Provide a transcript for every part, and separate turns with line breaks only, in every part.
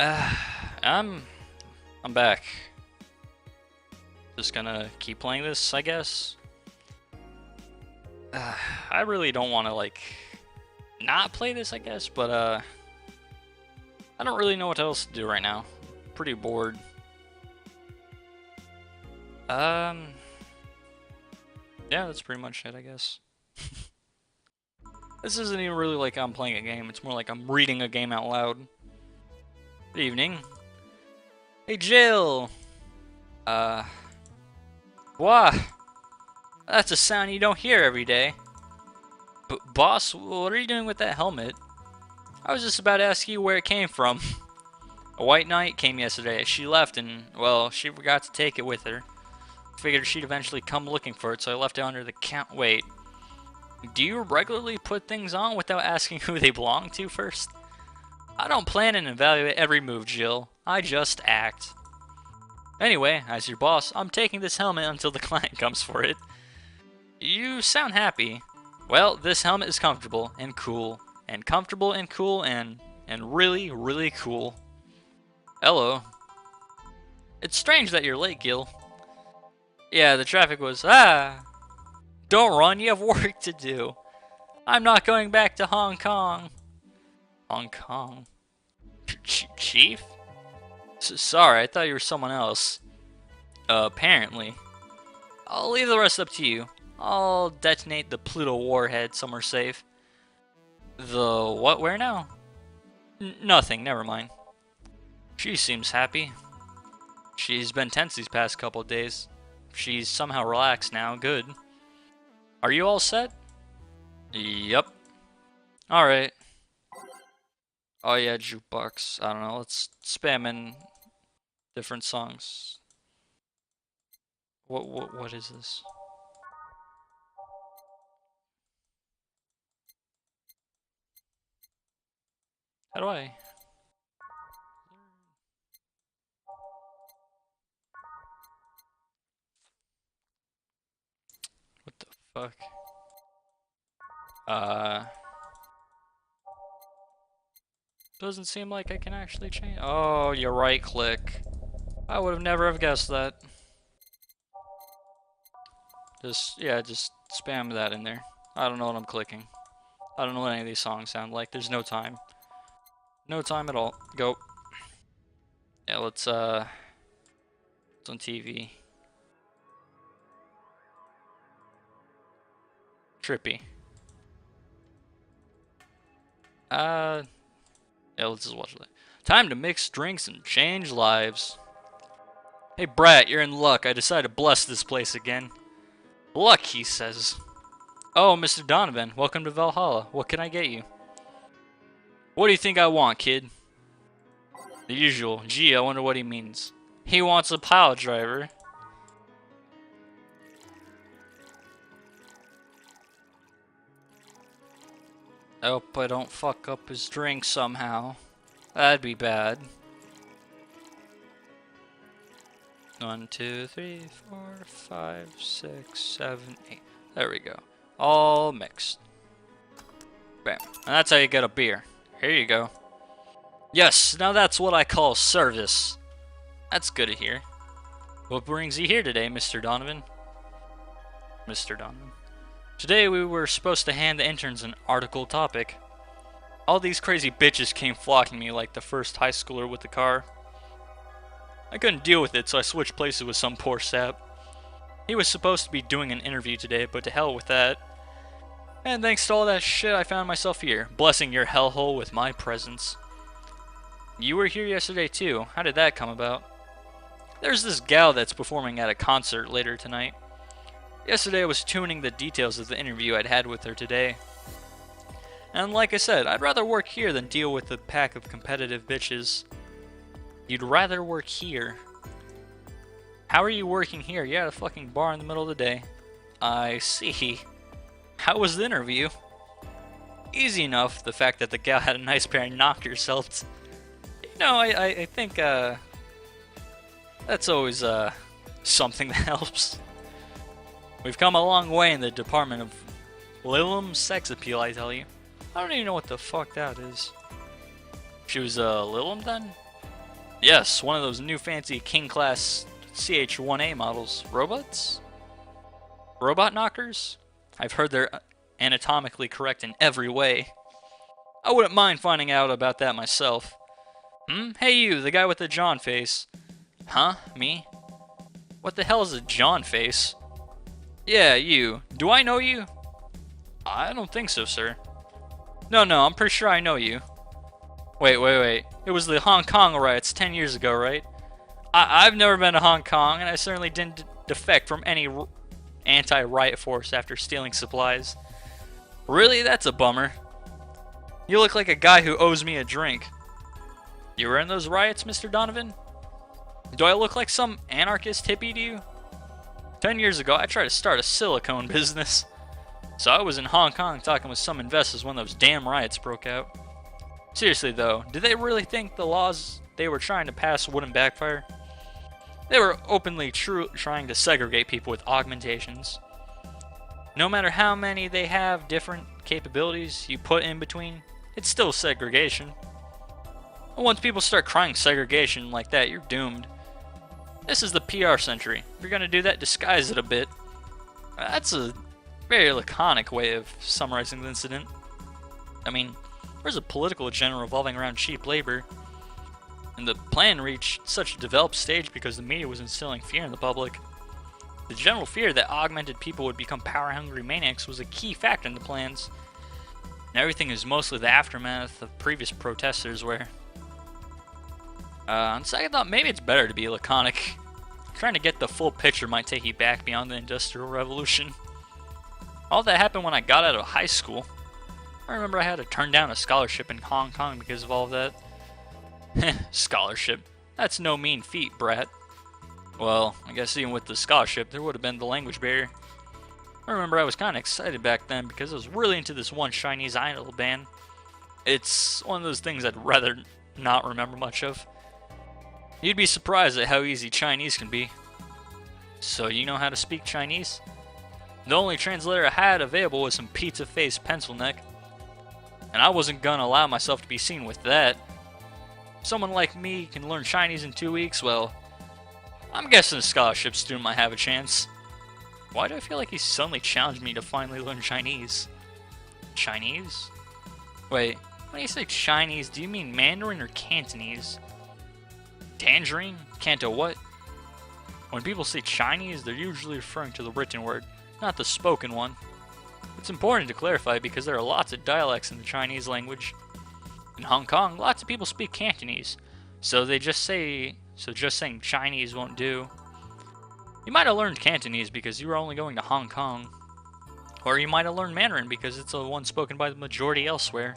Uh, I'm I'm back. Just gonna keep playing this, I guess. I really don't want to like not play this, I guess, but I don't really know what else to do right now. Pretty bored. Yeah, that's pretty much it, I guess. This isn't even really like I'm playing a game. It's more like I'm reading a game out loud. Good evening. Hey, Jill. What? That's a sound you don't hear every day. Boss, what are you doing with that helmet? I was just about to ask you where it came from. A white knight came yesterday. She left and, well, she forgot to take it with her. Figured she'd eventually come looking for it, so I left it under the count. Wait. Do you regularly put things on without asking who they belong to first? I don't plan and evaluate every move, Jill. I just act. Anyway, as your boss, I'm taking this helmet until the client comes for it. You sound happy. Well, this helmet is comfortable and cool. And comfortable and cool and really, really cool. Hello. It's strange that you're late, Gil. Yeah, the traffic was, Don't run, you have work to do. I'm not going back to Hong Kong. Hong Kong? Chief? Sorry, I thought you were someone else. Apparently. I'll leave the rest up to you. I'll detonate the Pluto warhead somewhere safe. The what? Where now? Nothing, never mind. She seems happy. She's been tense these past couple of days. She's somehow relaxed now, good. Are you all set? Yep. Alright. Oh yeah, jukebox. I don't know, let's spam in different songs. What is this? How do I? What the fuck? Doesn't seem like I can actually change. Oh, you right click. I would have never have guessed that. Just spam that in there. I don't know what I'm clicking. I don't know what any of these songs sound like. There's no time. No time at all. Go. Yeah, let's it's on TV. Trippy. Yeah, let's just watch that. Time to mix drinks and change lives. Hey Brat, you're in luck. I decided to bless this place again. Luck, he says. Oh, Mr. Donovan, welcome to Valhalla. What can I get you? What do you think I want, kid? The usual. Gee, I wonder what he means. He wants a pile driver. I hope I don't fuck up his drink somehow. That'd be bad. 1, 2, 3, 4, 5, 6, 7, 8. There we go. All mixed. Bam. And that's how you get a beer. Here you go. Yes, now that's what I call service. That's good to hear. What brings you here today, Mr. Donovan? Mr. Donovan. Today we were supposed to hand the interns an article topic. All these crazy bitches came flocking me like the first high schooler with the car. I couldn't deal with it, so I switched places with some poor sap. He was supposed to be doing an interview today, but to hell with that. And thanks to all that shit, I found myself here, blessing your hellhole with my presence. You were here yesterday too. How did that come about? There's this gal that's performing at a concert later tonight. Yesterday I was tuning the details of the interview I'd had with her today. And like I said, I'd rather work here than deal with a pack of competitive bitches. You'd rather work here? How are you working here? You're at a fucking bar in the middle of the day. I see. How was the interview? Easy enough, the fact that the gal had a nice pair and knocked herself. You know, I think, that's always, something that helps. We've come a long way in the department of Lilum sex appeal, I tell you. I don't even know what the fuck that is. She was, Lilum then? Yes, one of those new fancy King Class CH-1A models. Robots? Robot knockers? I've heard they're anatomically correct in every way. I wouldn't mind finding out about that myself. Hey you, the guy with the John face. Huh? Me? What the hell is a John face? Yeah, you. Do I know you? I don't think so, sir. No, I'm pretty sure I know you. Wait. It was the Hong Kong riots 10 years ago, right? I've never been to Hong Kong, and I certainly didn't defect from any anti-riot force after stealing supplies. Really? That's a bummer. You look like a guy who owes me a drink. You were in those riots, Mr. Donovan? Do I look like some anarchist hippie to you? 10 years ago, I tried to start a silicone business. So I was in Hong Kong talking with some investors when those damn riots broke out. Seriously though, did they really think the laws they were trying to pass wouldn't backfire? They were openly trying to segregate people with augmentations. No matter how many they have different capabilities you put in between, it's still segregation. And once people start crying segregation like that, you're doomed. This is the PR century. If you're gonna do that, disguise it a bit. That's a very laconic way of summarizing the incident. I mean, there's a political agenda revolving around cheap labor, and the plan reached such a developed stage because the media was instilling fear in the public. The general fear that augmented people would become power-hungry maniacs was a key factor in the plans, and everything is mostly the aftermath of previous protesters where... on second thought, maybe it's better to be laconic. Trying to get the full picture might take you back beyond the Industrial Revolution. All that happened when I got out of high school. I remember I had to turn down a scholarship in Hong Kong because of all of that. Scholarship. That's no mean feat, brat. Well, I guess even with the scholarship, there would have been the language barrier. I remember I was kind of excited back then because I was really into this one Chinese idol band. It's one of those things I'd rather not remember much of. You'd be surprised at how easy Chinese can be. So you know how to speak Chinese? The only translator I had available was some pizza-faced pencil neck. And I wasn't gonna allow myself to be seen with that. If someone like me can learn Chinese in 2 weeks, well, I'm guessing a scholarship student might have a chance. Why do I feel like he suddenly challenged me to finally learn Chinese? Chinese? Wait, when you say Chinese, do you mean Mandarin or Cantonese? Tangerine? Canto what? When people say Chinese, they're usually referring to the written word, not the spoken one. It's important to clarify because there are lots of dialects in the Chinese language. In Hong Kong, lots of people speak Cantonese, so just saying Chinese won't do. You might have learned Cantonese because you were only going to Hong Kong. Or you might have learned Mandarin because it's the one spoken by the majority elsewhere.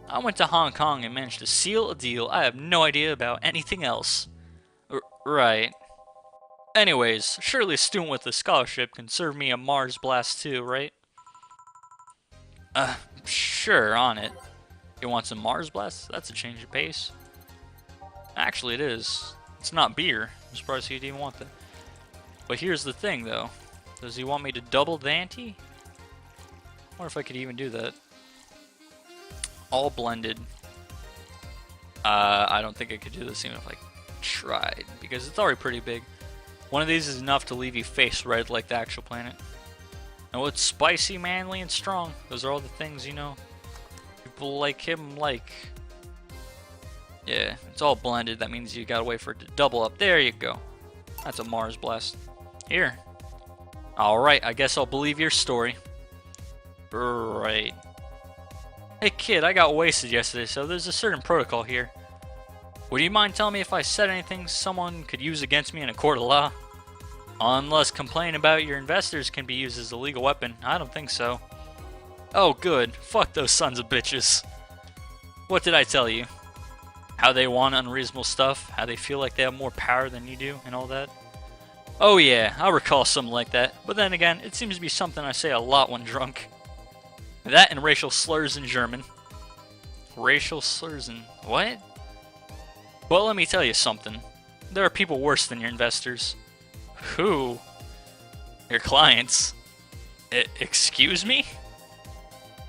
I went to Hong Kong and managed to seal a deal. I have no idea about anything else. Right. Anyways, surely a student with a scholarship can serve me a Mars Blast too, right? Sure, on it. You want some Mars Blast? That's a change of pace. Actually, it is. It's not beer. I'm surprised he'd even want that. But here's the thing, though. Does he want me to double the ante? I wonder if I could even do that. All blended. I don't think I could do this even if I tried, because it's already pretty big. One of these is enough to leave you face red like the actual planet. And what's spicy, manly, and strong? Those are all the things, you know, people like him like. Yeah, it's all blended. That means you gotta wait for it to double up. There you go. That's a Mars Blast. Here. Alright, I guess I'll believe your story. Right. Hey kid, I got wasted yesterday, so there's a certain protocol here. Would you mind telling me if I said anything someone could use against me in a court of law? Unless complaining about your investors can be used as a legal weapon. I don't think so. Oh good, fuck those sons of bitches. What did I tell you? How they want unreasonable stuff, how they feel like they have more power than you do, and all that? Oh yeah, I recall something like that, but then again, it seems to be something I say a lot when drunk. That and racial slurs in German. Racial slurs in... what? Well, let me tell you something. There are people worse than your investors. Who? Your clients. Excuse me?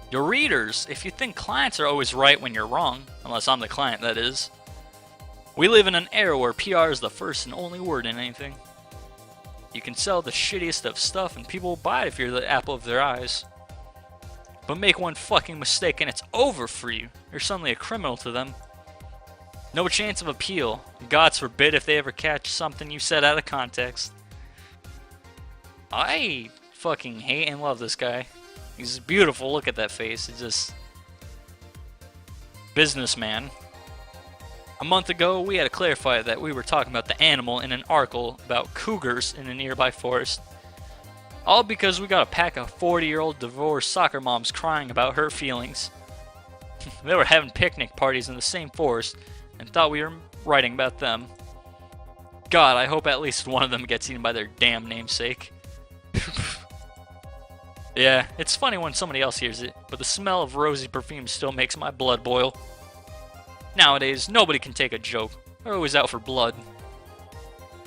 Your readers. If you think clients are always right when you're wrong, unless I'm the client, that is. We live in an era where PR is the first and only word in anything. You can sell the shittiest of stuff and people will buy it if you're the apple of their eyes. But make one fucking mistake and it's over for you. You're suddenly a criminal to them. No chance of appeal. God forbid if they ever catch something you said out of context. I fucking hate and love this guy. He's beautiful. Look at that face. It's just... businessman. A month ago, we had to clarify that we were talking about the animal in an article about cougars in a nearby forest. All because we got a pack of 40-year-old divorced soccer moms crying about her feelings. They were having picnic parties in the same forest and thought we were writing about them. God, I hope at least one of them gets eaten by their damn namesake. Yeah, it's funny when somebody else hears it, but the smell of rosy perfume still makes my blood boil. Nowadays, nobody can take a joke. They're always out for blood.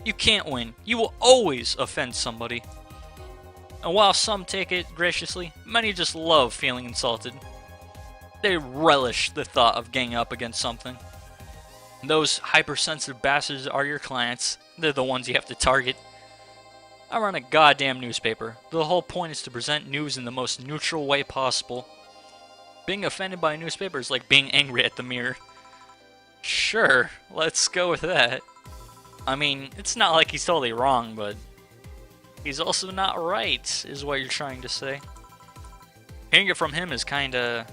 You can't win. You will always offend somebody. And while some take it graciously, many just love feeling insulted. They relish the thought of ganging up against something. Those hypersensitive bastards are your clients. They're the ones you have to target. I run a goddamn newspaper. The whole point is to present news in the most neutral way possible. Being offended by a newspaper is like being angry at the mirror. Sure, let's go with that. I mean, it's not like he's totally wrong, but he's also not right, is what you're trying to say. Hearing it from him is kinda...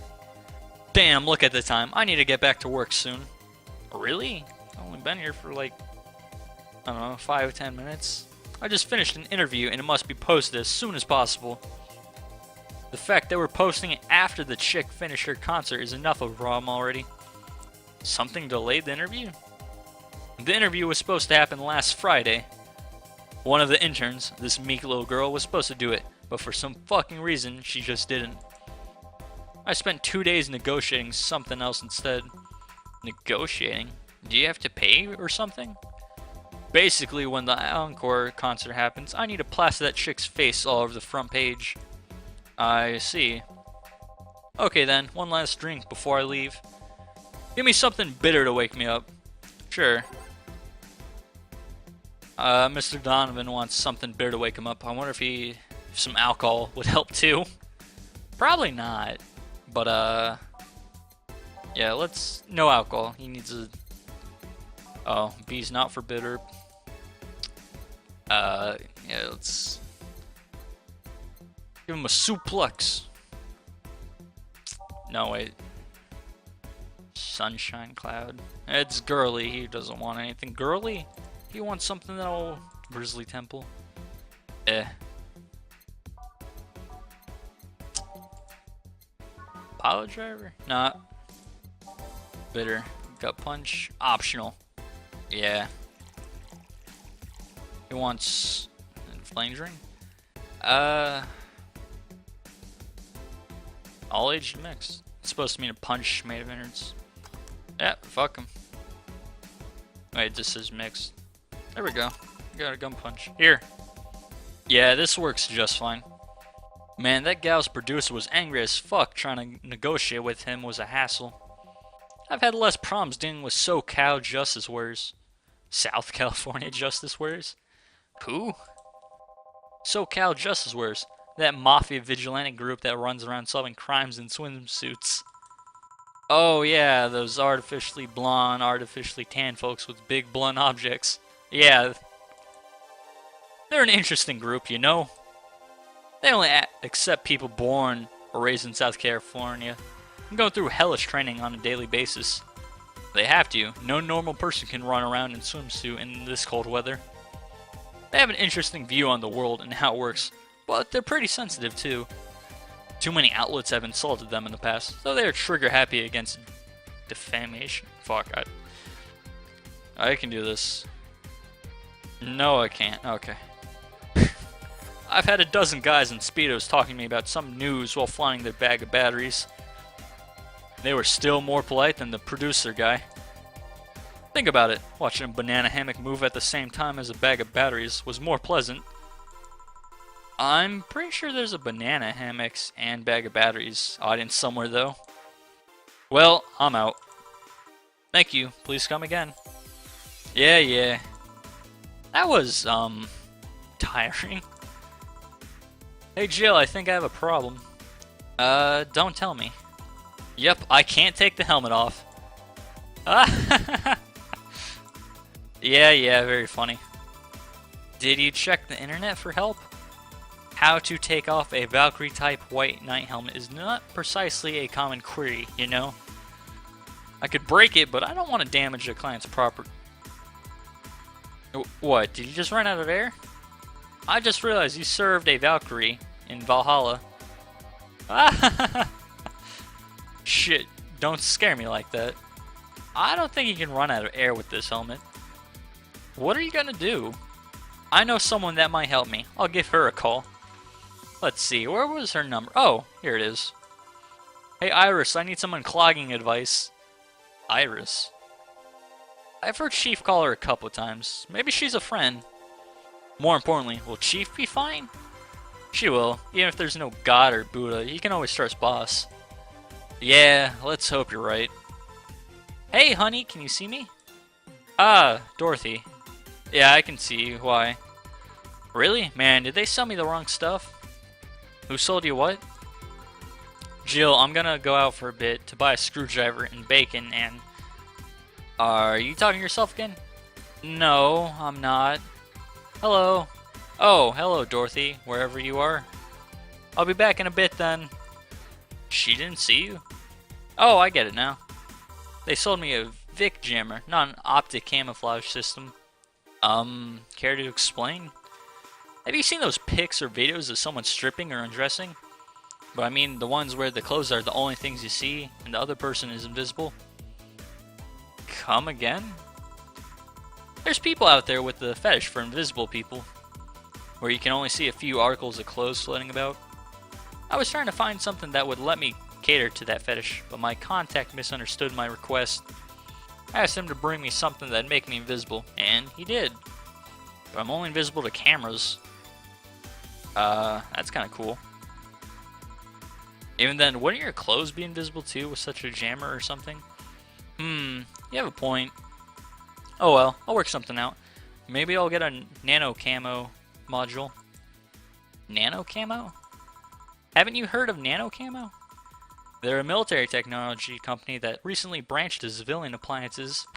Damn, look at the time. I need to get back to work soon. Really? I've only been here for like, I don't know, 5-10 minutes. I just finished an interview and it must be posted as soon as possible. The fact that we're posting it after the chick finished her concert is enough of a problem already. Something delayed the interview? The interview was supposed to happen last Friday. One of the interns, this meek little girl, was supposed to do it, but for some fucking reason, she just didn't. I spent 2 days negotiating something else instead. Negotiating? Do you have to pay or something? Basically, when the encore concert happens, I need to plaster that chick's face all over the front page. I see. Okay then, one last drink before I leave. Give me something bitter to wake me up. Sure. Mr. Donovan wants something bitter to wake him up. I wonder if some alcohol would help too. Probably not. But, yeah, no alcohol. He needs a... Oh, B's not for bitter. Yeah, let's... Give him a suplex. No, wait. Sunshine Cloud. It's girly. He doesn't want anything girly. He wants something that'll... Grizzly Temple. Pilot driver? Nah. Bitter. Gut punch. Optional. Yeah. He wants... Flame drink? All aged mix. It's supposed to mean a punch made of innards. Yeah, fuck him. Wait, this is mixed. There we go. Got a gun punch. Here. Yeah, this works just fine. Man, that gal's producer was angry as fuck. Trying to negotiate with him was a hassle. I've had less problems dealing with SoCal Justice Warriors. South California Justice Warriors? Who? SoCal Justice Warriors. That mafia vigilante group that runs around solving crimes in swimsuits. Oh yeah, those artificially blonde, artificially tan folks with big blunt objects. Yeah. They're an interesting group, you know? They only accept people born or raised in South California and go through hellish training on a daily basis. They have to. No normal person can run around in swimsuit in this cold weather. They have an interesting view on the world and how it works, but they're pretty sensitive too. Too many outlets have insulted them in the past, so they are trigger happy against defamation. Fuck, I can do this. No, I can't. Okay. I've had a dozen guys in Speedos talking to me about some news while flying their bag of batteries. They were still more polite than the producer guy. Think about it. Watching a banana hammock move at the same time as a bag of batteries was more pleasant. I'm pretty sure there's a banana hammocks and bag of batteries audience somewhere though. Well, I'm out. Thank you. Please come again. Yeah, yeah. That was, tiring. Hey Jill, I think I have a problem. Don't tell me. Yep, I can't take the helmet off. Yeah, yeah, very funny. Did you check the internet for help? How to take off a Valkyrie-type white knight helmet is not precisely a common query, you know? I could break it, but I don't want to damage a client's property. What, did you just run out of air? I just realized you served a Valkyrie in Valhalla. Shit, don't scare me like that. I don't think you can run out of air with this helmet. What are you gonna do? I know someone that might help me. I'll give her a call. Let's see, where was her number? Oh, here it is. Hey Iris, I need some unclogging advice. Iris? I've heard Chief call her a couple times. Maybe she's a friend. More importantly, will Chief be fine? She will. Even if there's no God or Buddha, you can always trust Boss. Yeah, let's hope you're right. Hey honey, can you see me? Ah, Dorothy. Yeah, I can see you. Why? Really? Man, did they sell me the wrong stuff? Who sold you what? Jill, I'm gonna go out for a bit to buy a screwdriver and bacon and... Are you talking to yourself again? No, I'm not. Hello. Oh, hello Dorothy, wherever you are. I'll be back in a bit then. She didn't see you? Oh, I get it now. They sold me a Vic jammer, not an optic camouflage system. Care to explain? Have you seen those pics or videos of someone stripping or undressing? But I mean the ones where the clothes are the only things you see and the other person is invisible. Come again? There's people out there with the fetish for invisible people, where you can only see a few articles of clothes floating about. I was trying to find something that would let me cater to that fetish, but my contact misunderstood my request. I asked him to bring me something that'd make me invisible, and he did. But I'm only invisible to cameras. That's kinda cool. Even then, wouldn't your clothes be invisible too with such a jammer or something? You have a point. Oh well, I'll work something out. Maybe I'll get a nano camo module. Nano camo? Haven't you heard of nano camo? They're a military technology company that recently branched to civilian appliances.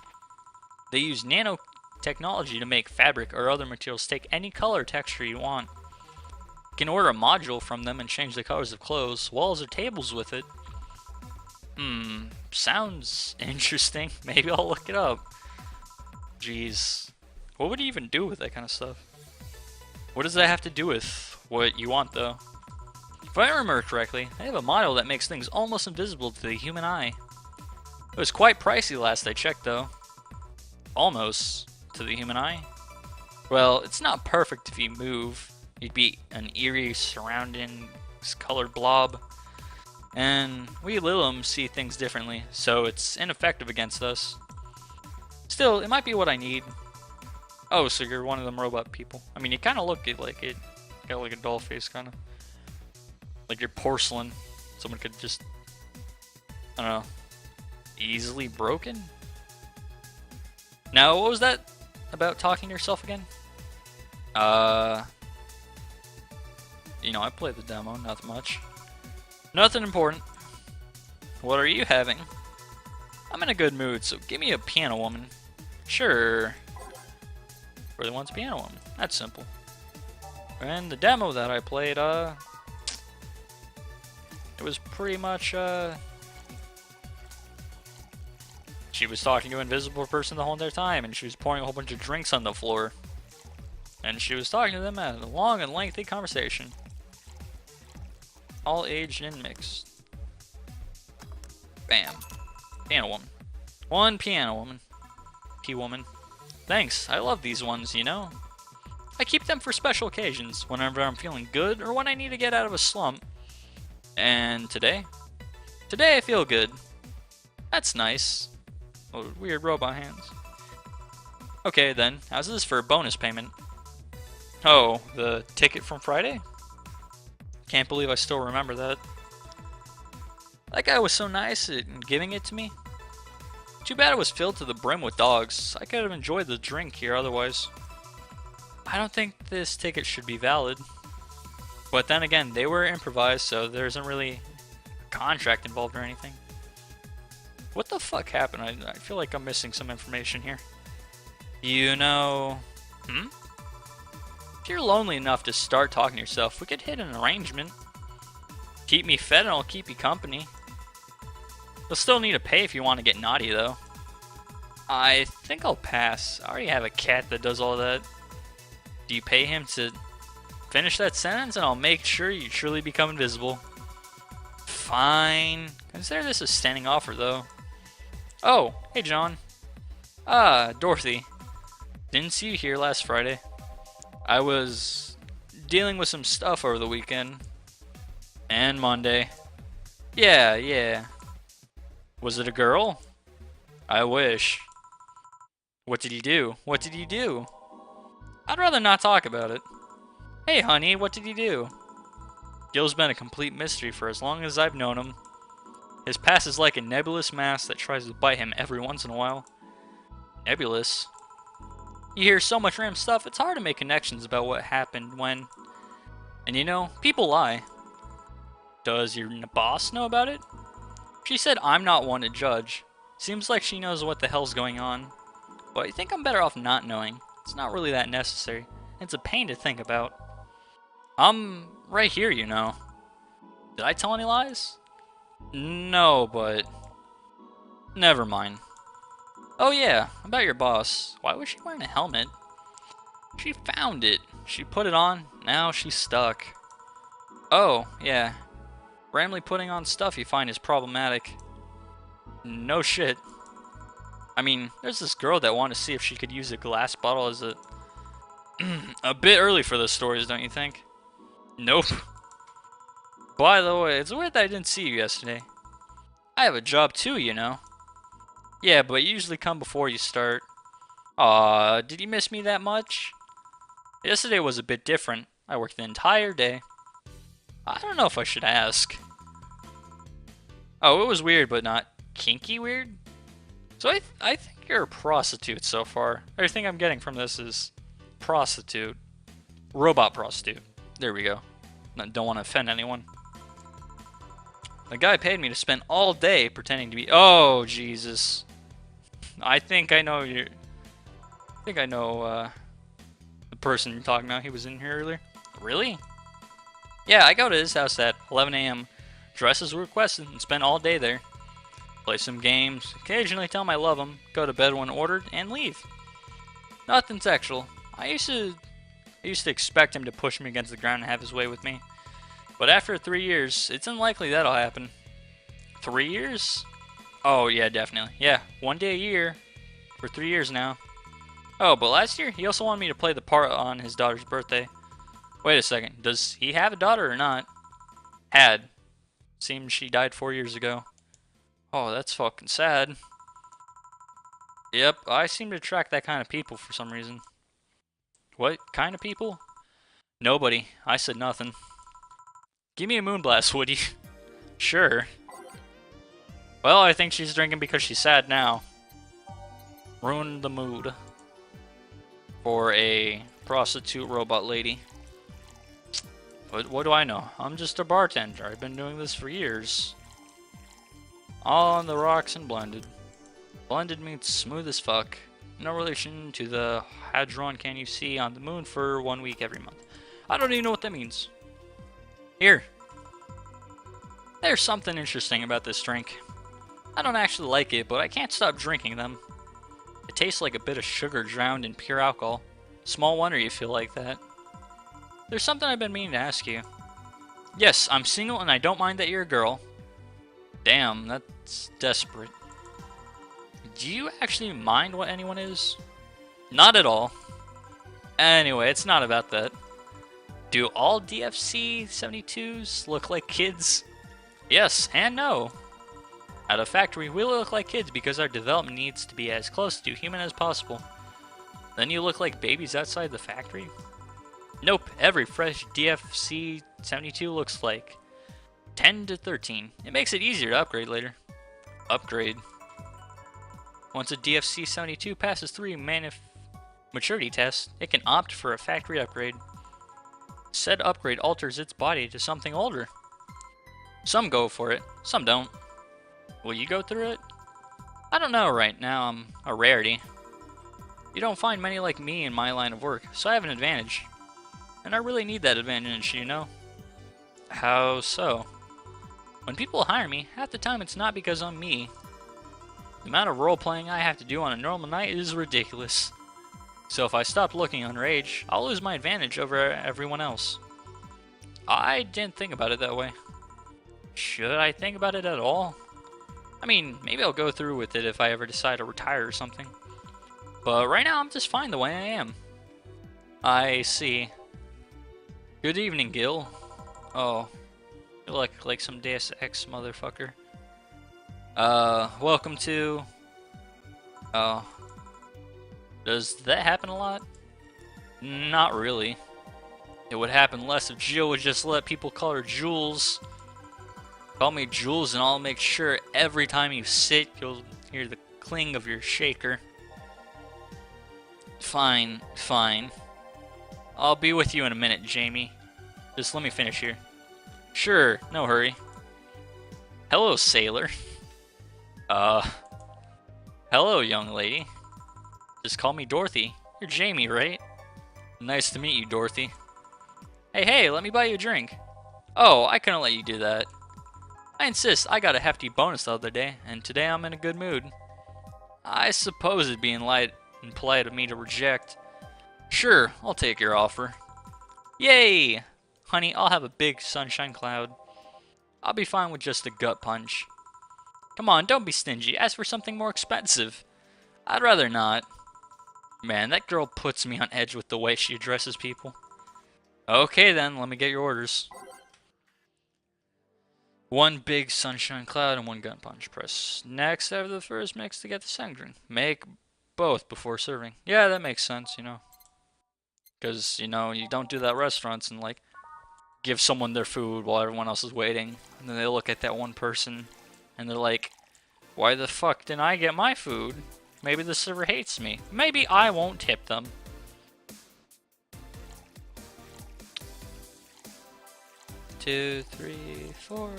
They use nanotechnology to make fabric or other materials take any color or texture you want. You can order a module from them and change the colors of clothes, walls, or tables with it. Sounds interesting. Maybe I'll look it up. Jeez. What would you even do with that kind of stuff? What does that have to do with what you want, though? If I remember correctly, I have a model that makes things almost invisible to the human eye. It was quite pricey last I checked, though. Almost to the human eye. Well, it's not perfect if you move. You'd be an eerie surrounding colored blob. And we Lilum see things differently, so it's ineffective against us. Still, it might be what I need. Oh, so you're one of them robot people. I mean, you kind of look like it. Got like a doll face, kind of. Like you're porcelain. Someone could just, I don't know, easily broken? Now, what was that about talking to yourself again? You know, I played the demo, not much. Nothing important. What are you having? I'm in a good mood, so give me a piano woman. Sure. Really wants a piano woman. That's simple. And the demo that I played, it was pretty much, she was talking to an invisible person the whole entire time, and she was pouring a whole bunch of drinks on the floor. And she was talking to them at a long and lengthy conversation. All aged and mixed. Bam. Piano woman. One piano woman. P-woman. Thanks, I love these ones, you know? I keep them for special occasions, whenever I'm feeling good or when I need to get out of a slump. And today? Today I feel good. That's nice. Oh, weird robot hands. Okay then, how's this for a bonus payment? Oh, the ticket from Friday? Can't believe I still remember that. That guy was so nice in giving it to me. Too bad it was filled to the brim with dogs. I could have enjoyed the drink here otherwise. I don't think this ticket should be valid. But then again, they were improvised, so there isn't really a contract involved or anything. What the fuck happened? I feel like I'm missing some information here. You know... If you're lonely enough to start talking to yourself, we could hit an arrangement. Keep me fed and I'll keep you company. You'll still need to pay if you want to get naughty, though. I think I'll pass. I already have a cat that does all that. Do you pay him to finish that sentence and I'll make sure you truly become invisible? Fine. Consider this a standing offer, though. Oh, hey John. Dorothy. Didn't see you here last Friday. I was dealing with some stuff over the weekend. And Monday. Yeah. Was it a girl? I wish. What did he do? What did he do? I'd rather not talk about it. Hey honey, what did he do? Gil's been a complete mystery for as long as I've known him. His past is like a nebulous mass that tries to bite him every once in a while. Nebulous? You hear so much random stuff, it's hard to make connections about what happened when... And you know, people lie. Does your boss know about it? She said I'm not one to judge. Seems like she knows what the hell's going on. But I think I'm better off not knowing. It's not really that necessary. It's a pain to think about. I'm right here, you know. Did I tell any lies? No, but... Never mind. Oh yeah, about your boss. Why was she wearing a helmet? She found it. She put it on. Now she's stuck. Oh, yeah. Randomly putting on stuff you find is problematic. No shit. I mean, there's this girl that wanted to see if she could use a glass bottle as a... a bit early for those stories, don't you think? Nope. By the way, it's weird that I didn't see you yesterday. I have a job too, you know. Yeah, but you usually come before you start. Aw, did you miss me that much? Yesterday was a bit different. I worked the entire day. I don't know if I should ask. Oh, it was weird, but not kinky weird? So I think you're a prostitute so far. Everything I'm getting from this is prostitute. Robot prostitute. There we go. I don't want to offend anyone. The guy paid me to spend all day pretending to be... Oh, Jesus. I think I know you. I think I know the person you're talking about. He was in here earlier. Really? Yeah, I go to his house at 11 a.m. Dress as requested and spend all day there. Play some games, occasionally tell him I love him, go to bed when ordered, and leave. Nothing sexual. I used to expect him to push me against the ground and have his way with me. But after 3 years, it's unlikely that'll happen. 3 years? Oh, yeah, definitely. Yeah, 1 day a year. For 3 years now. Oh, but last year, he also wanted me to play the part on his daughter's birthday. Wait a second, does he have a daughter or not? Had. Seems she died 4 years ago. Oh, that's fucking sad. Yep, I seem to attract that kind of people for some reason. What kind of people? Nobody. I said nothing. Give me a moonblast, would you? Sure. Well, I think she's drinking because she's sad now. Ruined the mood. For a prostitute robot lady. But what do I know? I'm just a bartender. I've been doing this for years. All on the rocks and blended. Blended means smooth as fuck. No relation to the hadron can you see on the moon for 1 week every month. I don't even know what that means. Here. There's something interesting about this drink. I don't actually like it, but I can't stop drinking them. It tastes like a bit of sugar drowned in pure alcohol. Small wonder you feel like that. There's something I've been meaning to ask you. Yes, I'm single and I don't mind that you're a girl. Damn, that's desperate. Do you actually mind what anyone is? Not at all. Anyway, it's not about that. Do all DFC 72s look like kids? Yes and no. At a factory, we look like kids because our development needs to be as close to human as possible. Then you look like babies outside the factory? Nope, every fresh DFC 72 looks like 10 to 13. It makes it easier to upgrade later. Upgrade. Once a DFC-72 passes 3 maturity tests, it can opt for a factory upgrade. Said upgrade alters its body to something older. Some go for it, some don't. Will you go through it? I don't know right now, I'm a rarity. You don't find many like me in my line of work, so I have an advantage. And I really need that advantage, you know? How so? When people hire me, half the time it's not because I'm me. The amount of role-playing I have to do on a normal night is ridiculous. So if I stop looking underage, I'll lose my advantage over everyone else. I didn't think about it that way. Should I think about it at all? I mean, maybe I'll go through with it if I ever decide to retire or something. But right now I'm just fine the way I am. I see. Good evening, Gil. Oh, you look like some Deus Ex motherfucker. Welcome to... Oh. Does that happen a lot? Not really. It would happen less if Jill would just let people call her Jules. Call me Jules and I'll make sure every time you sit, you'll hear the cling of your shaker. Fine, fine. I'll be with you in a minute, Jamie. Just let me finish here. Sure, no hurry. Hello, sailor. Hello, young lady. Just call me Dorothy. You're Jamie, right? Nice to meet you, Dorothy. Hey, let me buy you a drink. Oh, I couldn't let you do that. I insist, I got a hefty bonus the other day, and today I'm in a good mood. I suppose it'd be light and polite of me to reject. Sure, I'll take your offer. Yay! Honey, I'll have a big sunshine cloud. I'll be fine with just a gut punch. Come on, don't be stingy. Ask for something more expensive. I'd rather not. Man, that girl puts me on edge with the way she addresses people. Okay then, let me get your orders. One big sunshine cloud and one gun punch. Press next after the first mix to get the second drink. Make both before serving. Yeah, that makes sense, you know. Because, you know, you don't do that at restaurants and, like, give someone their food while everyone else is waiting. And then they look at that one person and they're like, why the fuck didn't I get my food? Maybe the server hates me. Maybe I won't tip them. Two, three, four.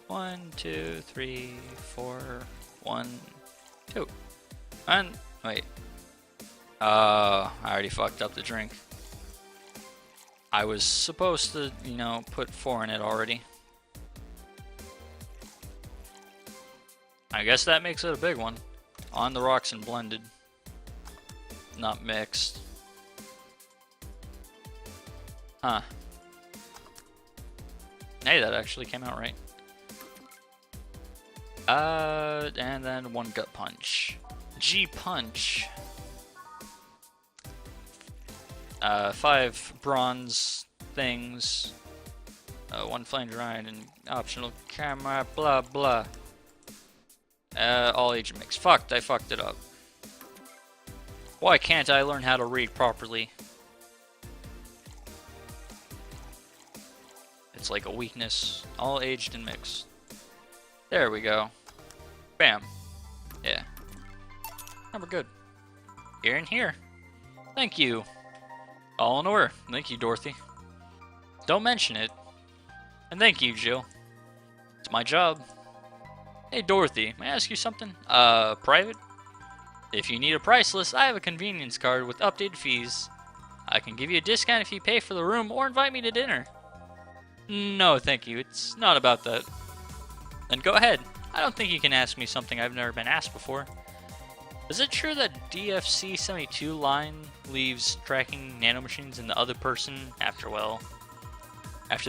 1, 2, 3, 4, 1, 2. And wait. I already fucked up the drink. I was supposed to, you know, put 4 in it already. I guess that makes it a big one. On the rocks and blended. Not mixed. Huh. Hey, that actually came out right. And then 1 gut punch. G punch. 5 bronze things. 1 flame grind and optional camera, blah blah. All agent mix. Fucked, I fucked it up. Why can't I learn how to read properly? It's like a weakness. All aged and mixed. There we go. Bam. Yeah. Now we're good. Here and here. Thank you. All in order. Thank you, Dorothy. Don't mention it. And thank you, Jill. It's my job. Hey, Dorothy, may I ask you something? Private? If you need a price list, I have a convenience card with updated fees. I can give you a discount if you pay for the room or invite me to dinner. No, thank you. It's not about that. Then go ahead. I don't think you can ask me something I've never been asked before. Is it true that DFC-72 line leaves tracking nanomachines in the other person after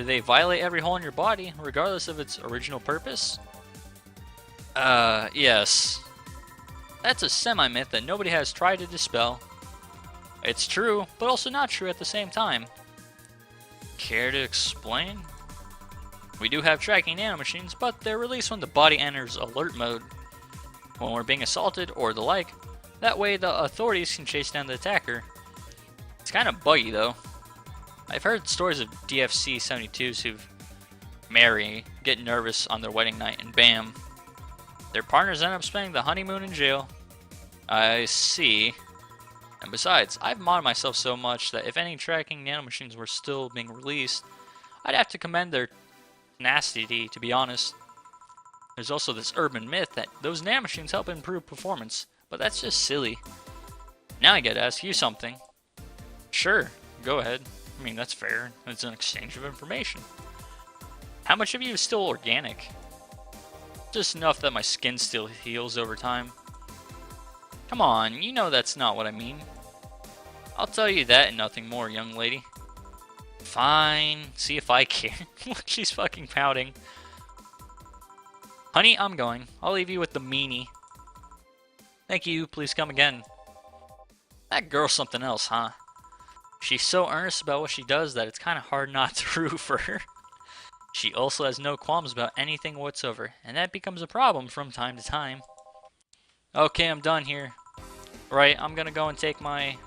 they violate every hole in your body, regardless of its original purpose? Yes. That's a semi-myth that nobody has tried to dispel. It's true, but also not true at the same time. Care to explain? We do have tracking nanomachines, but they're released when the body enters alert mode. When we're being assaulted or the like. That way the authorities can chase down the attacker. It's kind of buggy though. I've heard stories of DFC-72s who marry, get nervous on their wedding night, and bam. Their partners end up spending the honeymoon in jail. I see. And besides, I've modded myself so much that if any tracking nanomachines were still being released, I'd have to commend their tenacity, to be honest. There's also this urban myth that those nanomachines help improve performance, but that's just silly. Now I gotta ask you something. Sure, go ahead. I mean, that's fair. It's an exchange of information. How much of you is still organic? Just enough that my skin still heals over time. Come on, you know that's not what I mean. I'll tell you that and nothing more, young lady. Fine, see if I care. Look, she's fucking pouting. Honey, I'm going. I'll leave you with the meanie. Thank you, please come again. That girl's something else, huh? She's so earnest about what she does that it's kind of hard not to root for her. She also has no qualms about anything whatsoever, and that becomes a problem from time to time. Okay, I'm done here. Right, I'm gonna go and take my...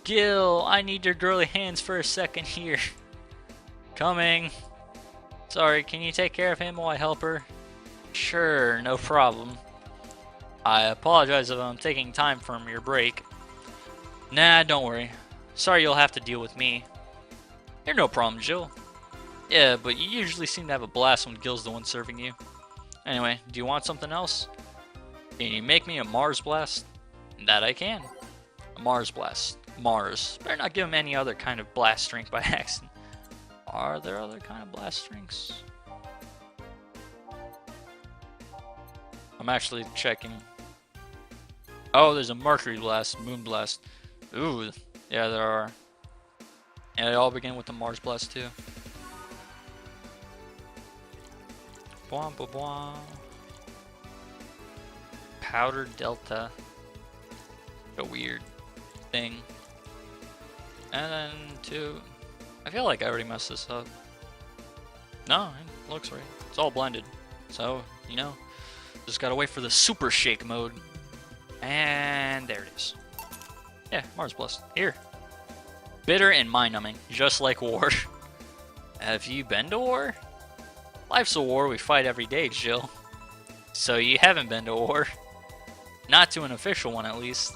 Gil, I need your girly hands for a second here. Coming. Sorry, can you take care of him while I help her? Sure, no problem. I apologize if I'm taking time from your break. Nah, don't worry. Sorry you'll have to deal with me. You're no problem, Jill. Yeah, but you usually seem to have a blast when Gil's the one serving you. Anyway, do you want something else? Can you make me a Mars Blast? That I can. A Mars Blast. Mars. Better not give him any other kind of blast drink by accident. Are there other kind of blast drinks? I'm actually checking. Oh, there's a Mercury Blast, Moon Blast. Ooh, yeah, there are. And they all begin with the Mars Blast too. Bwah, bwah, bwah. Powder Delta. A weird thing. And then two. I feel like I already messed this up. No, it looks right. It's all blended. So, you know, just gotta wait for the super shake mode. And there it is. Yeah, Mars Blast. Here. Bitter and mind-numbing, just like war. Have you been to war? Life's a war we fight every day, Jill. So you haven't been to war. Not to an official one, at least.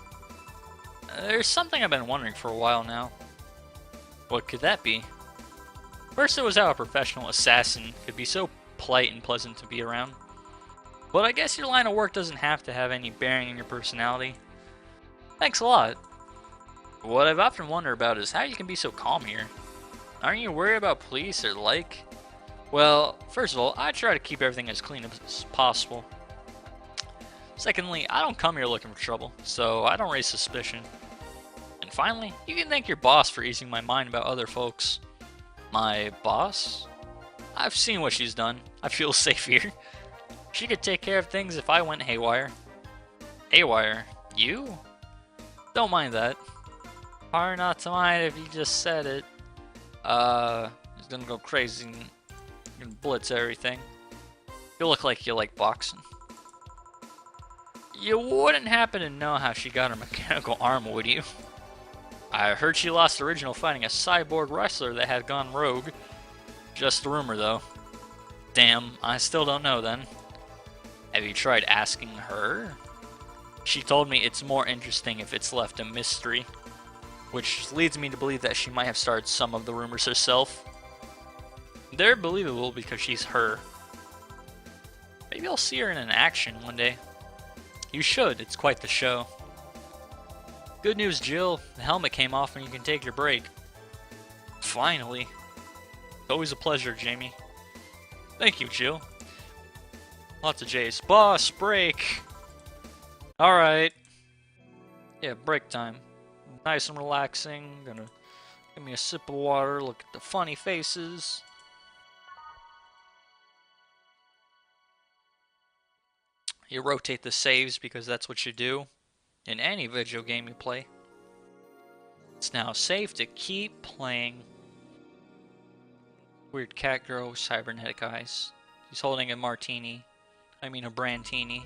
There's something I've been wondering for a while now. What could that be? First, it was how a professional assassin could be so polite and pleasant to be around. But I guess your line of work doesn't have to have any bearing on your personality. Thanks a lot. What I've often wondered about is how you can be so calm here. Aren't you worried about police or the like? Well, first of all, I try to keep everything as clean as possible. Secondly, I don't come here looking for trouble, so I don't raise suspicion. And finally, you can thank your boss for easing my mind about other folks. My boss? I've seen what she's done. I feel safe here. She could take care of things if I went haywire. Haywire? You? Don't mind that. Hard not to mind if you just said it. He's gonna go crazy and blitz everything. You look like you like boxing. You wouldn't happen to know how she got her mechanical arm, would you? I heard she lost the original fighting a cyborg wrestler that had gone rogue. Just a rumor, though. Damn, I still don't know then. Have you tried asking her? She told me it's more interesting if it's left a mystery. Which leads me to believe that she might have started some of the rumors herself. They're believable because she's her. Maybe I'll see her in an action one day. You should, it's quite the show. Good news, Jill. The helmet came off and you can take your break. Finally. It's always a pleasure, Jamie. Thank you, Jill. Lots of J's. Boss, break! Alright. Yeah, break time. Nice and relaxing. Gonna give me a sip of water, look at the funny faces. You rotate the saves because that's what you do in any video game you play. It's now safe to keep playing. Weird cat girl with cybernetic eyes. He's holding a martini. I mean a brandtini.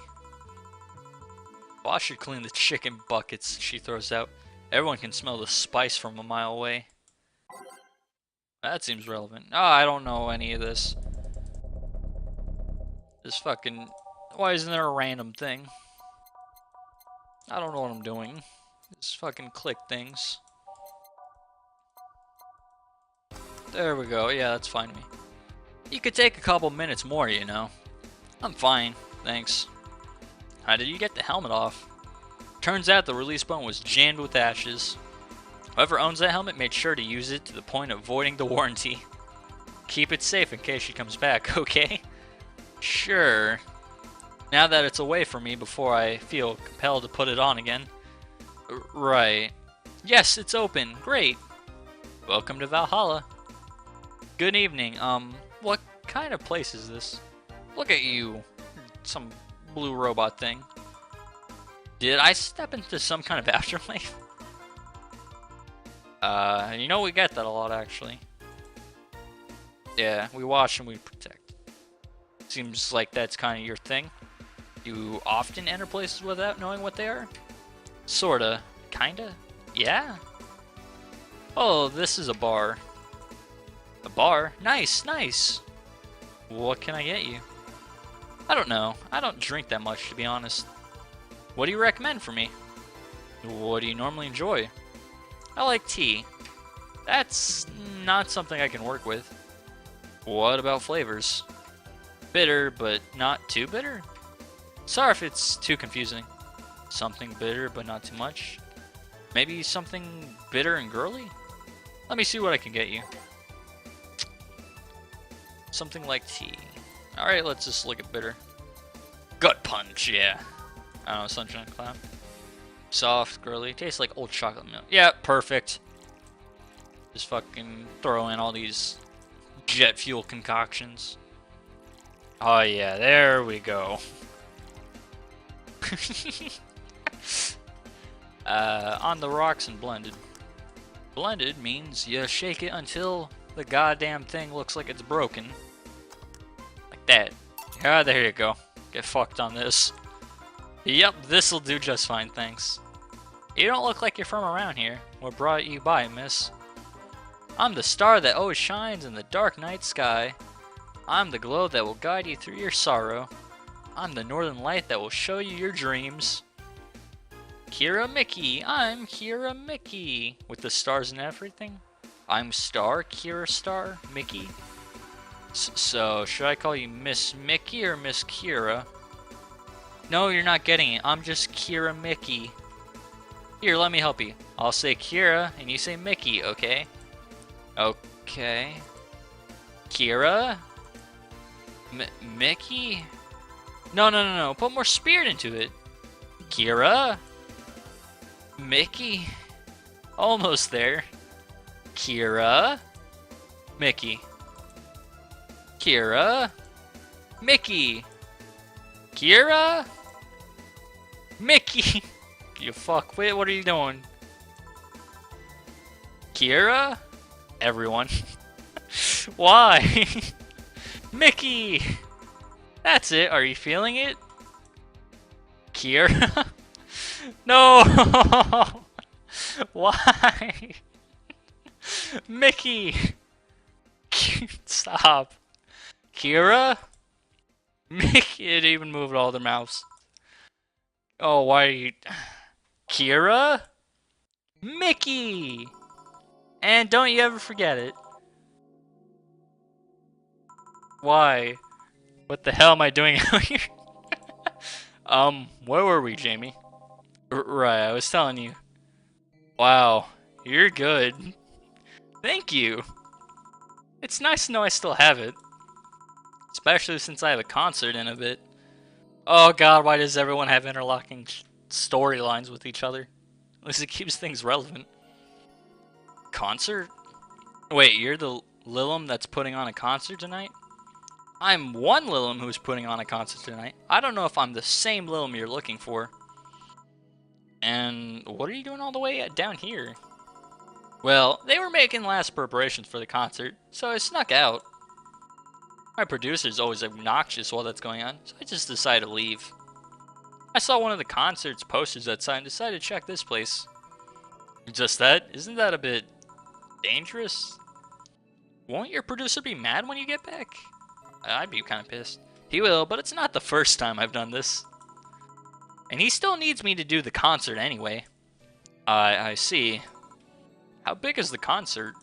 Boss should clean the chicken buckets she throws out. Everyone can smell the spice from a mile away. That seems relevant. Oh, I don't know any of this. This fucking... Why isn't there a random thing? I don't know what I'm doing. Just fucking click things. There we go. Yeah, that's fine with me. You could take a couple minutes more, you know. I'm fine, thanks. How did you get the helmet off? Turns out the release button was jammed with ashes. Whoever owns that helmet made sure to use it to the point of voiding the warranty. Keep it safe in case she comes back, okay? Sure. Now that it's away from me before I feel compelled to put it on again. Right. Yes, it's open. Great. Welcome to Valhalla. Good evening. What kind of place is this? Look at you. Some blue robot thing. Did I step into some kind of afterlife? You know, we get that a lot, actually. Yeah, we watch and we protect. Seems like that's kind of your thing. You often enter places without knowing what they are? Sorta. Kinda? Yeah? Oh, this is a bar. A bar? Nice, nice! What can I get you? I don't know. I don't drink that much, to be honest. What do you recommend for me? What do you normally enjoy? I like tea. That's not something I can work with. What about flavors? Bitter, but not too bitter? Sorry if it's too confusing. Something bitter, but not too much? Maybe something bitter and girly? Let me see what I can get you. Something like tea. Alright, let's just look at bitter. Gut punch, yeah. I don't know, sunshine cloud. Soft, girly, tastes like old chocolate milk. Yeah, perfect. Just fucking throw in all these jet fuel concoctions. Oh yeah, there we go. On the rocks and blended. Blended means you shake it until the goddamn thing looks like it's broken. Like that. Yeah, there you go. Get fucked on this. Yep, this'll do just fine, thanks. You don't look like you're from around here. What brought you by, miss? I'm the star that always shines in the dark night sky. I'm the glow that will guide you through your sorrow. I'm the northern light that will show you your dreams. Kira Mickey, I'm Kira Mickey. With the stars and everything. I'm Star, Kira Star, Mickey. So, should I call you Miss Mickey or Miss Kira? No, you're not getting it. I'm just Kira Mickey. Here, let me help you. I'll say Kira, and you say Mickey, okay? Okay. Kira? Mickey? No. Put more spirit into it. Kira? Mickey? Almost there. Kira? Mickey. Kira? Mickey. Kira? Mickey. You fuck. Wait, what are you doing? Kira? Everyone. Why? Mickey! That's it. Are you feeling it? Kira? No! Why? Mickey! Stop. Kira? Mickey, it even moved all their mouths. Oh, why are you... Kira? Mickey! And don't you ever forget it. Why? What the hell am I doing out here? Where were we, Jamie? Right, I was telling you. Wow, you're good. Thank you. It's nice to know I still have it. Especially since I have a concert in a bit. Oh god, why does everyone have interlocking storylines with each other? At least it keeps things relevant. Concert? Wait, you're the Lilum that's putting on a concert tonight? I'm one Lilum who's putting on a concert tonight. I don't know if I'm the same Lilum you're looking for. And what are you doing all the way down here? Well, they were making last preparations for the concert, so I snuck out. My producer's always obnoxious while that's going on, so I just decided to leave. I saw one of the concert's posters outside and decided to check this place. Just that? Isn't that a bit dangerous? Won't your producer be mad when you get back? I'd be kind of pissed. He will, but it's not the first time I've done this. And he still needs me to do the concert anyway. I see. How big is the concert?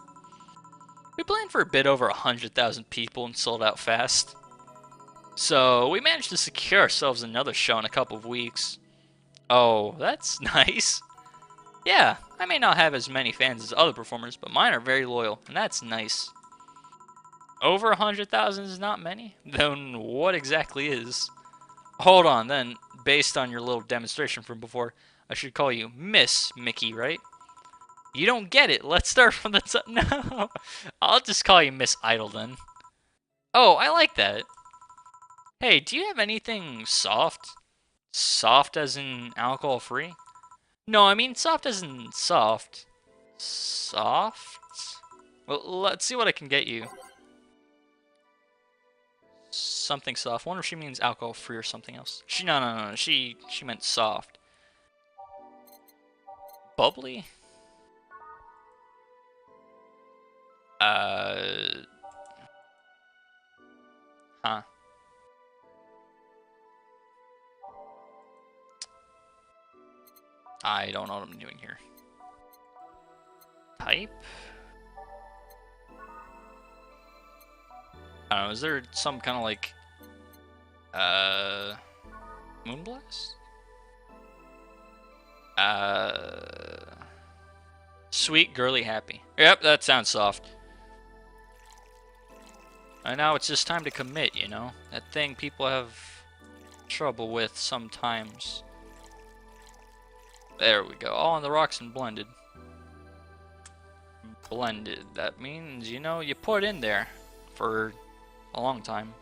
We planned for a bit over 100,000 people and sold out fast. So we managed to secure ourselves another show in a couple of weeks. Oh, that's nice. Yeah, I may not have as many fans as other performers, but mine are very loyal, and that's nice. Over 100,000 is not many? Then what exactly is? Hold on, then, based on your little demonstration from before, I should call you Miss Mickey, right? You don't get it. Let's start from the top. No, I'll just call you Miss Idol then. Oh, I like that. Hey, do you have anything soft? Soft as in alcohol-free? No, I mean soft as in soft. Soft? Well, let's see what I can get you. Something soft. I wonder if she means alcohol-free or something else. No. She meant soft. Bubbly? Huh. I don't know what I'm doing here. Type? I don't know, is there some kind of like, Moonblast? Sweet, girly, happy. Yep, that sounds soft. And now it's just time to commit, you know? That thing people have trouble with sometimes. There we go. All on the rocks and blended. Blended. That means, you know, you put in there for a long time.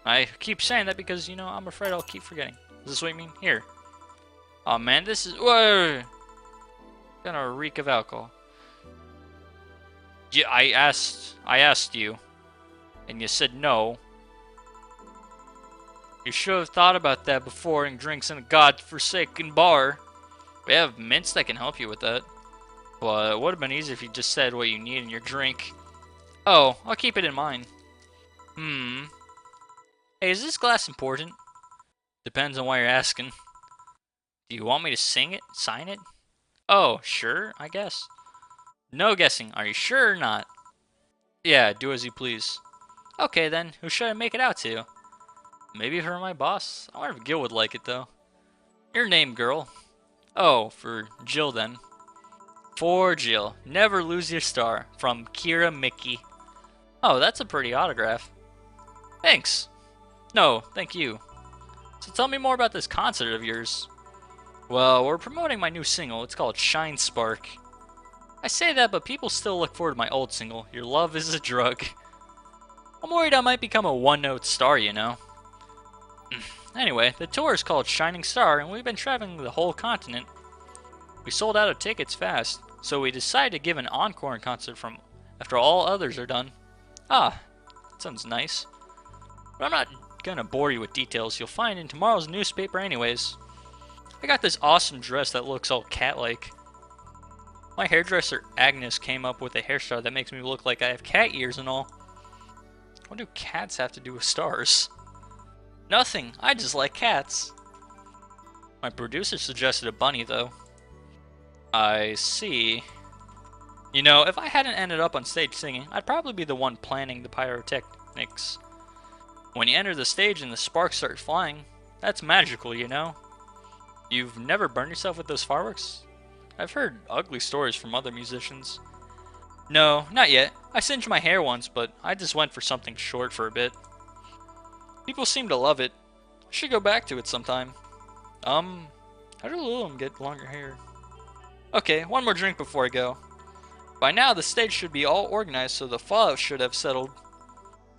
I keep saying that because, you know, I'm afraid I'll keep forgetting. Is this what you mean? Here. Oh man, this is... Whoa! Gonna reek of alcohol. Yeah, I asked you. And you said no. You should have thought about that before and drinks in a godforsaken bar. We have mints that can help you with that. But it would have been easier if you just said what you need in your drink. Oh, I'll keep it in mind. Hey, is this glass important? Depends on why you're asking. Do you want me to sing it? Sign it? Oh, sure, I guess. No guessing. Are you sure or not? Yeah, do as you please. Okay then, who should I make it out to? Maybe for my boss? I wonder if Gil would like it though. Your name, girl. Oh, for Jill then. For Jill. Never lose your star. From Kira Mickey. Oh, that's a pretty autograph. Thanks. No, thank you. So tell me more about this concert of yours. Well, we're promoting my new single. It's called Shine Spark. I say that, but people still look forward to my old single, Your Love is a Drug. I'm worried I might become a one-note star, you know. Anyway, the tour is called Shining Star, and we've been traveling the whole continent. We sold out of tickets fast, so we decided to give an encore concert from after all others are done. Ah, that sounds nice. But I'm not gonna bore you with details. You'll find in tomorrow's newspaper anyways. I got this awesome dress that looks all cat-like. My hairdresser Agnes came up with a hairstyle that makes me look like I have cat ears and all. What do cats have to do with stars? Nothing, I just like cats. My producer suggested a bunny though. I see. You know, if I hadn't ended up on stage singing, I'd probably be the one planning the pyrotechnics. When you enter the stage and the sparks start flying, that's magical, you know? You've never burned yourself with those fireworks? I've heard ugly stories from other musicians. No, not yet. I singed my hair once, but I just went for something short for a bit. People seem to love it. I should go back to it sometime. How do Lulum get longer hair? Okay, one more drink before I go. By now, the stage should be all organized, so the fallout should have settled.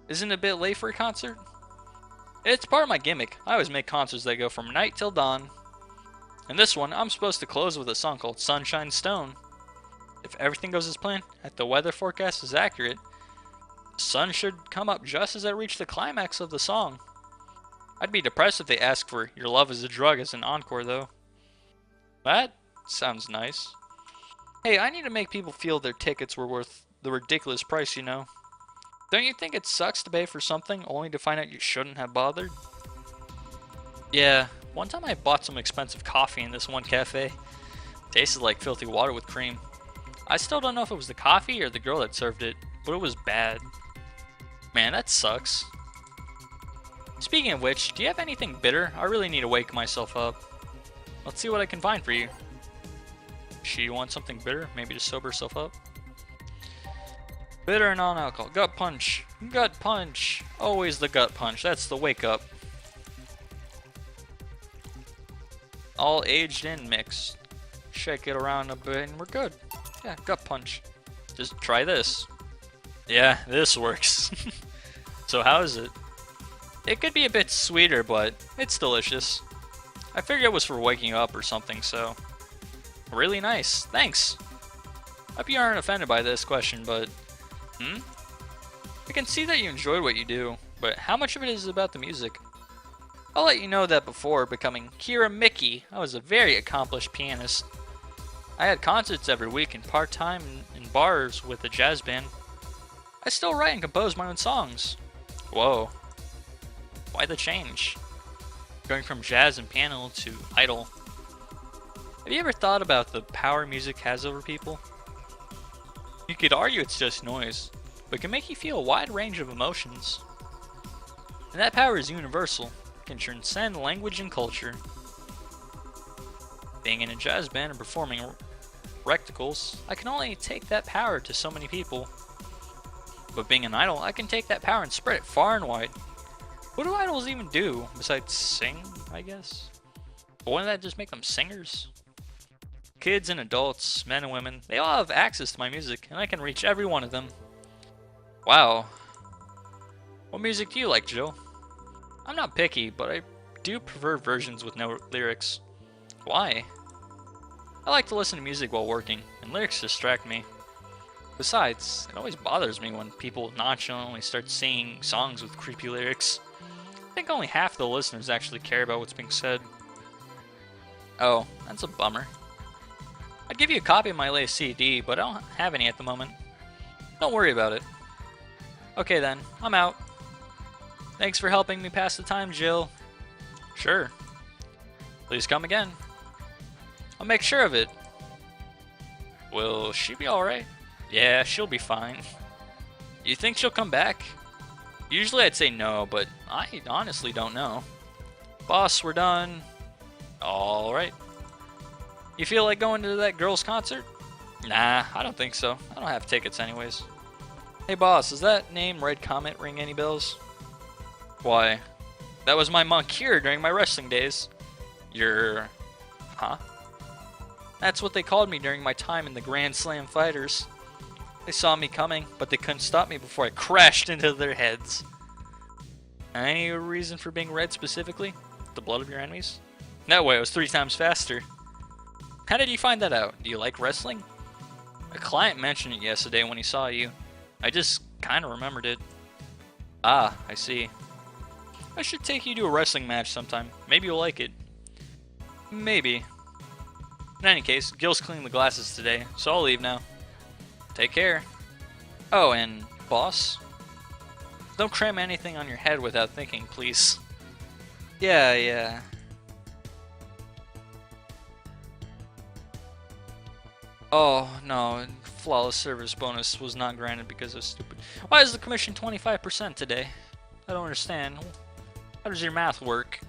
Isn't it a bit late for a concert? It's part of my gimmick. I always make concerts that go from night till dawn. And this one, I'm supposed to close with a song called Sunshine Stone. If everything goes as planned, and the weather forecast is accurate, the sun should come up just as I reach the climax of the song. I'd be depressed if they ask for Your Love is a Drug as an encore, though. That sounds nice. Hey, I need to make people feel their tickets were worth the ridiculous price, you know. Don't you think it sucks to pay for something only to find out you shouldn't have bothered? Yeah, One time I bought some expensive coffee in this one cafe. Tasted like filthy water with cream. I still don't know if it was the coffee or the girl that served it, but it was bad. Man, that sucks. Speaking of which, do you have anything bitter? I really need to wake myself up. Let's see what I can find for you. She wants something bitter, maybe to sober herself up. Bitter and non-alcohol. Gut punch. Gut punch. Always the gut punch. That's the wake up. All aged in mixed. Shake it around a bit and we're good. Yeah, gut punch. Just try this. Yeah, this works. So how is it? It could be a bit sweeter, but it's delicious. I figured it was for waking up or something, so... Really nice. Thanks. Hope you aren't offended by this question, but... I can see that you enjoyed what you do, but how much of it is about the music? I'll let you know that before becoming Kira Mickey, I was a very accomplished pianist. I had concerts every week and part-time in bars with a jazz band. I still write and compose my own songs. Whoa. Why the change? Going from jazz and piano to idol. Have you ever thought about the power music has over people? You could argue it's just noise, but it can make you feel a wide range of emotions. And that power is universal, can transcend language and culture. Being in a jazz band and performing rectacles, I can only take that power to so many people. But being an idol, I can take that power and spread it far and wide. What do idols even do, besides sing, I guess? But wouldn't that just make them singers? Kids and adults, men and women, they all have access to my music, and I can reach every one of them. Wow. What music do you like, Joe? I'm not picky, but I do prefer versions with no lyrics. Why? I like to listen to music while working, and lyrics distract me. Besides, it always bothers me when people nonchalantly start singing songs with creepy lyrics. I think only half the listeners actually care about what's being said. Oh, that's a bummer. I'd give you a copy of my latest CD, but I don't have any at the moment. Don't worry about it. Okay then, I'm out. Thanks for helping me pass the time, Jill. Sure. Please come again. I'll make sure of it. Will she be alright? Yeah, she'll be fine. You think she'll come back? Usually I'd say no, but I honestly don't know. Boss, we're done. Alright. You feel like going to that girl's concert? Nah, I don't think so. I don't have tickets anyways. Hey boss, does that name Red Comet ring any bells? Why? That was my monk here during my wrestling days. You're... Huh? That's what they called me during my time in the Grand Slam Fighters. They saw me coming, but they couldn't stop me before I crashed into their heads. Any reason for being red specifically? The blood of your enemies? No way, I was 3 times faster. How did you find that out? Do you like wrestling? A client mentioned it yesterday when he saw you. I just kinda remembered it. Ah, I see. I should take you to a wrestling match sometime. Maybe you'll like it. Maybe. In any case, Gil's cleaning the glasses today, so I'll leave now. Take care. Oh, and boss? Don't cram anything on your head without thinking, please. Yeah. Oh, no. Flawless service bonus was not granted because of stupid... Why is the commission 25% today? I don't understand. How does your math work?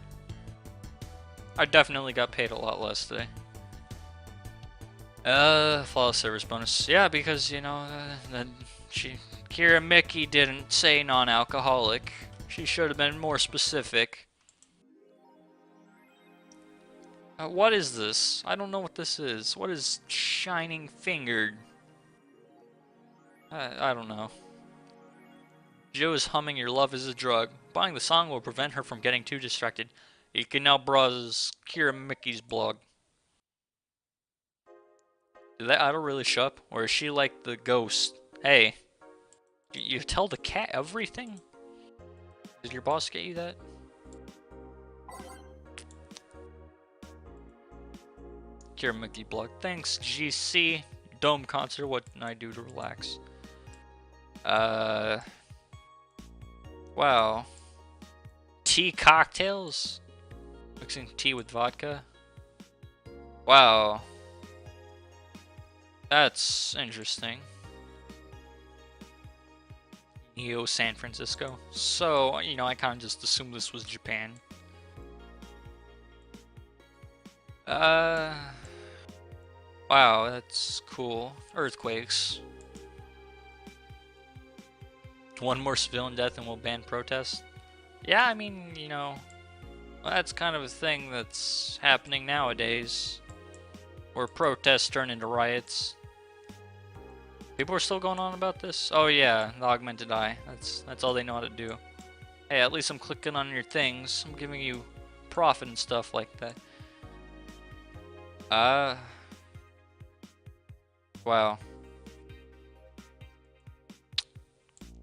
I definitely got paid a lot less today. Flawless service bonus. Yeah, because, you know, Kira Mickey didn't say non-alcoholic. She should have been more specific. What is this? I don't know what this is. What is shining fingered? I don't know. Joe is humming Your Love is a Drug. Buying the song will prevent her from getting too distracted. You can now browse Kira Mickey's blog. Did that idol really show up? Or is she like the ghost? Hey, you tell the cat everything? Did your boss get you that? Kira Mickey blog. Thanks, GC. Dome concert. What can I do to relax? Wow. Tea cocktails? Mixing tea with vodka. Wow. That's interesting. Neo San Francisco. So, you know, I kind of just assumed this was Japan. Wow, that's cool. Earthquakes. One more civilian death and we'll ban protests. Yeah, I mean, you know, that's kind of a thing that's happening nowadays. Where protests turn into riots. People are still going on about this? Oh yeah, the augmented eye. That's all they know how to do. Hey, at least I'm clicking on your things. I'm giving you profit and stuff like that. Wow.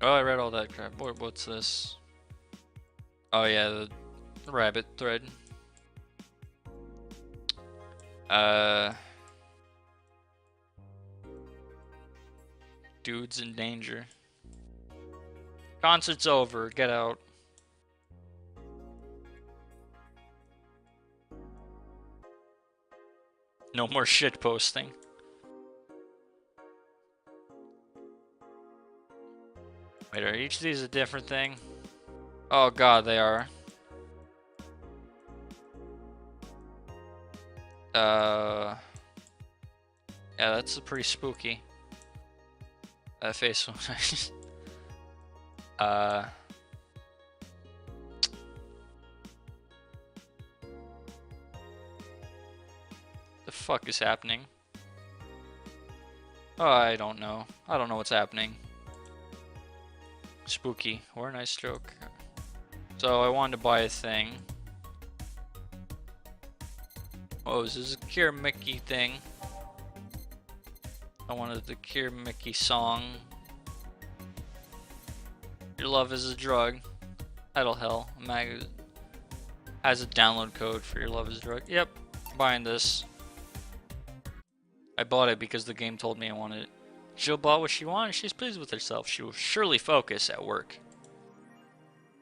Oh, I read all that crap. What's this? Oh yeah, the rabbit thread. Dude's in danger. Concert's over. Get out. No more shit posting. Wait, are each of these a different thing? Oh god, they are. Yeah, that's pretty spooky. That face was nice. The fuck is happening? Oh, I don't know. I don't know what's happening. Spooky. Or a nice joke. So I wanted to buy a thing. Oh, this is a Cure Mickey thing. I wanted the Cure Mickey song. Your love is a drug. Idle Hell. Has a download code for Your Love is a Drug. Yep, buying this. I bought it because the game told me I wanted it. Jill bought what she wanted. She's pleased with herself. She will surely focus at work.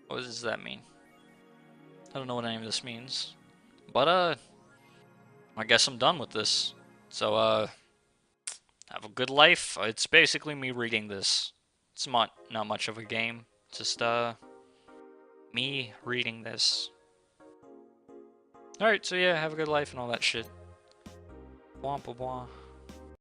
What does that mean? I don't know what any of this means. But, I guess I'm done with this. So, have a good life. It's basically me reading this. It's not much of a game. Just, me reading this. Alright, so yeah, have a good life and all that shit. Wompa womp.